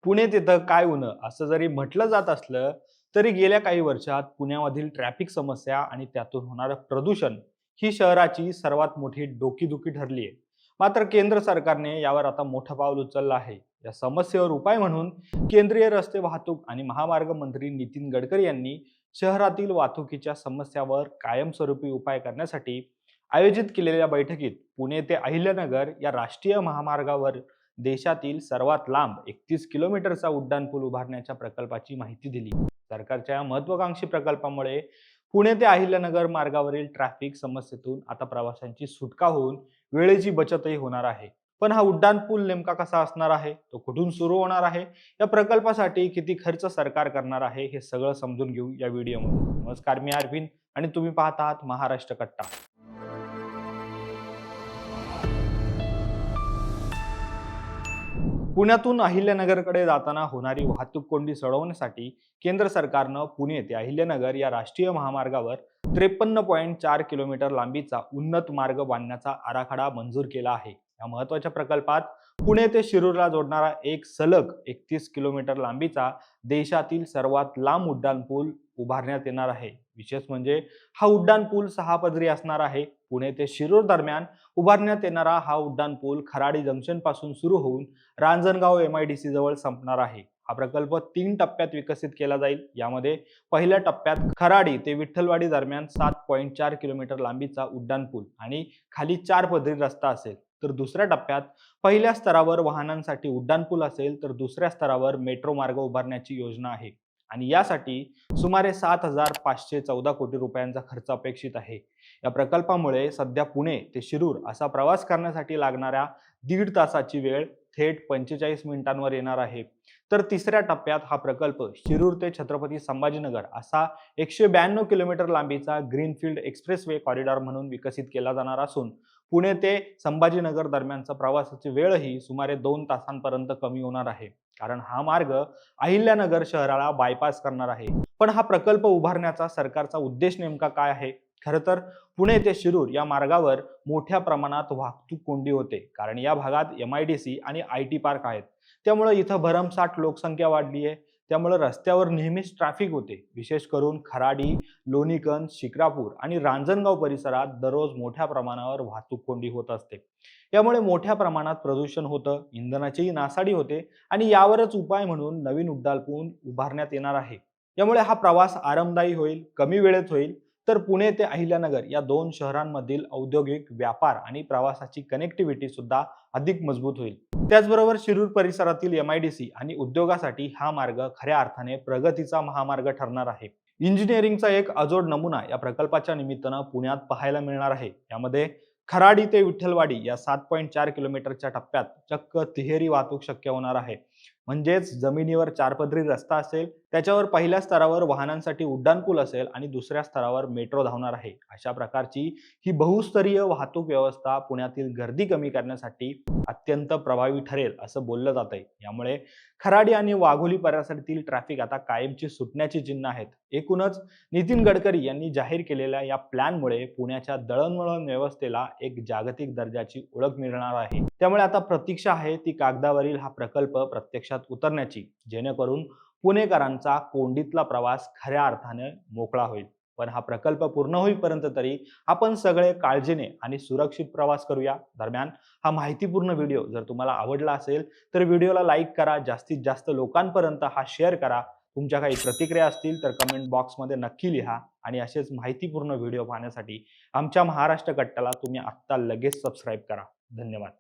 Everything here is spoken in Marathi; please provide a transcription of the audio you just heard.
पुणे तिथं काय उनं असं जरी म्हटलं जात असलं, तरी गेल्या काही वर्षात पुण्यामधील ट्रॅफिक समस्या आणि त्यातून होणारं प्रदूषण ही शहराची सर्वात मोठी डोकीदुखी ठरली आहे. मात्र केंद्र सरकारने यावर आता मोठं पाऊल उचललं आहे. या समस्येवर उपाय म्हणून केंद्रीय रस्ते वाहतूक आणि महामार्ग मंत्री नितीन गडकरी यांनी शहरातील वाहतुकीच्या समस्यावर कायमस्वरूपी उपाय करण्यासाठी आयोजित केलेल्या बैठकीत पुणे ते अहिल्यानगर या राष्ट्रीय महामार्गावर देशातील सर्वात लांब 31 किलोमीटरचा उड्डाणपूल उभारण्याच्या प्रकल्पाची माहिती दिली. सरकारच्या या महत्वाकांक्षी प्रकल्पामुळे पुणे ते अहिल्यानगर मार्गावरील ट्रॅफिक समस्येतून आता प्रवाशांची सुटका होऊन वेळेची बचतही होणार आहे. पण हा उड्डाणपूल नेमका कसा असणार आहे, तो कुठून सुरू होणार आहे, या प्रकल्पासाठी किती खर्च सरकार करणार आहे, हे सगळं समजून घेऊ या व्हिडिओमध्ये. नमस्कार, मी अरविंद आणि तुम्ही पाहत आहात महाराष्ट्र कट्टा. पुण्यातून अहिल्यानगरकडे जाताना होणारी वाहतूक कोंडी सोडवण्यासाठी केंद्र सरकारनं पुणे ते अहिल्यानगर या राष्ट्रीय महामार्गावर 53.4 किलोमीटर लांबीचा उन्नत मार्ग बांधण्याचा आराखडा मंजूर केला आहे. या महत्वाच्या प्रकल्पात पुणे ते शिरूरला जोडणारा एक सलग 31 किलोमीटर लांबीचा देशातील सर्वात लांब उड्डाणपूल उभारण्यात येणार आहे. विशेष म्हणजे हा उड्डाणपूल 6 पदरी असणार आहे. पुणे ते शिरूर दरम्यान उभारण्यात येणारा हा उड्डाणपूल खराडी जंक्शन पासून सुरू होऊन रांजणगाव MIDC जवळ संपणार आहे. हा प्रकल्प 3 टप्प्यात विकसित केला जाईल. यामध्ये पहिल्या टप्प्यात खराडी ते विठ्ठलवाडी दरम्यान 7.4 किलोमीटर लांबीचा उड्डाणपूल आणि खाली 4 पदरी रस्ता असेल, तर दुसऱ्या टप्प्यात पहिल्या स्तरावर वाहनांसाठी उड्डाणपूल असेल, तर दुसऱ्या स्तरावर मेट्रो मार्ग उभारण्याची योजना आहे. आणि यासाठी सुमारे 7,514 कोटी रुपयांचा खर्च अपेक्षित आहे. या प्रकल्पामुळे सध्या पुणे ते शिरूर असा प्रवास करण्यासाठी लागणाऱ्या 1.5 तासाची वेळ थेट 45 मिनिटांवर येणार आहे. तर तिसऱ्या टप्प्यात हा प्रकल्प शिरूर ते छत्रपती संभाजीनगर असा 192 किलोमीटर लांबीचा ग्रीनफील्ड एक्सप्रेसवे कॉरिडॉर म्हणून विकसित केला जाणार असून पुणे ते संभाजीनगर दरम्यानचा प्रवासाची वेळही सुमारे 2 तासांपर्यंत कमी होणार आहे. कारण हा मार्ग अहिल्यानगर शहराला बायपास करणार आहे. पण हा प्रकल्प उभारण्याचा सरकारचा उद्देश नेमका काय आहे? खरं तर पुणे ते शिरूर या मार्गावर मोठ्या प्रमाणात वाहतूक कोंडी होते, कारण या भागात MIDC आणि IT पार्क आहेत. त्यामुळे इथं भरमसाठ लोकसंख्या वाढली आहे. त्यामुळे रस्त्यावर नेहमीच ट्रॅफिक होते. विशेष करून खराडी, लोणीकंद, शिक्रापूर आणि रांजणगाव परिसरात दररोज मोठ्या प्रमाणावर वाहतूक कोंडी होत असते. यामुळे मोठ्या प्रमाणात प्रदूषण होतं, इंधनाचीही नासाडी होते आणि यावरच उपाय म्हणून नवीन उड्डाणपूल उभारण्यात येणार आहे. यामुळे हा प्रवास आरामदायी होईल, कमी वेळेत होईल. तर पुणे ते अहिल्यानगर या 2 शहरांमधील औद्योगिक, व्यापार आणि प्रवासाची कनेक्टिव्हिटी सुद्धा अधिक मजबूत होईल. त्याचबरोबर शिरूर परिसरातील MIDC आणि उद्योगासाठी हा मार्ग खऱ्या अर्थाने प्रगतीचा महामार्ग ठरणार आहे. इंजिनिअरिंगचा एक अजोड नमुना या प्रकल्पाच्या निमित्तानं पुण्यात पाहायला मिळणार आहे. यामध्ये खराडी ते विठ्ठलवाडी या 7.4 किलोमीटरच्या टप्प्यात चक्क तिहेरी वाहतूक शक्य होणार आहे. म्हणजेच जमिनीवर 4 पदरी रस्ता असेल, त्याच्यावर पहिल्या स्तरावर वाहनांसाठी उड्डाणपूल असेल आणि दुसऱ्या स्तरावर मेट्रो धावणार आहे. अशा प्रकारची ही बहुस्तरीय वाहतूक व्यवस्था पुण्यातील गर्दी कमी करण्यासाठी अत्यंत प्रभावी ठरेल असं बोललं जातंय. यामुळे खराडी आणि वाघोली परिसरातील ट्रॅफिक आता कायमची सुटण्याची चिन्ह आहेत. एकूणच नितीन गडकरी यांनी जाहीर केलेल्या या प्लॅनमुळे पुण्याच्या दळणवळण व्यवस्थेला एक जागतिक दर्जाची ओळख मिळणार आहे. त्यामुळे आता प्रतीक्षा आहे ती कागदावरील हा प्रकल्प प्रत्यक्षात उतरण्याची, जेणेकरून पुणेकरांचा कोंडीतला प्रवास खऱ्या अर्थाने मोकळा होईल. पण हा प्रकल्प पूर्ण होईपर्यंत तरी आपण सगळे काळजीने आणि सुरक्षित प्रवास करूया. दरम्यान हा माहितीपूर्ण व्हिडिओ जर तुम्हाला आवडला असेल तर व्हिडिओला लाईक करा, जास्तीत जास्त लोकांपर्यंत हा शेअर करा. तुमच्या काही प्रतिक्रिया असतील तर कमेंट बॉक्समध्ये नक्की लिहा आणि असेच माहितीपूर्ण व्हिडिओ पाहण्यासाठी आमच्या महाराष्ट्र कट्टाला तुम्ही आत्ता लगेच सबस्क्राईब करा. धन्यवाद.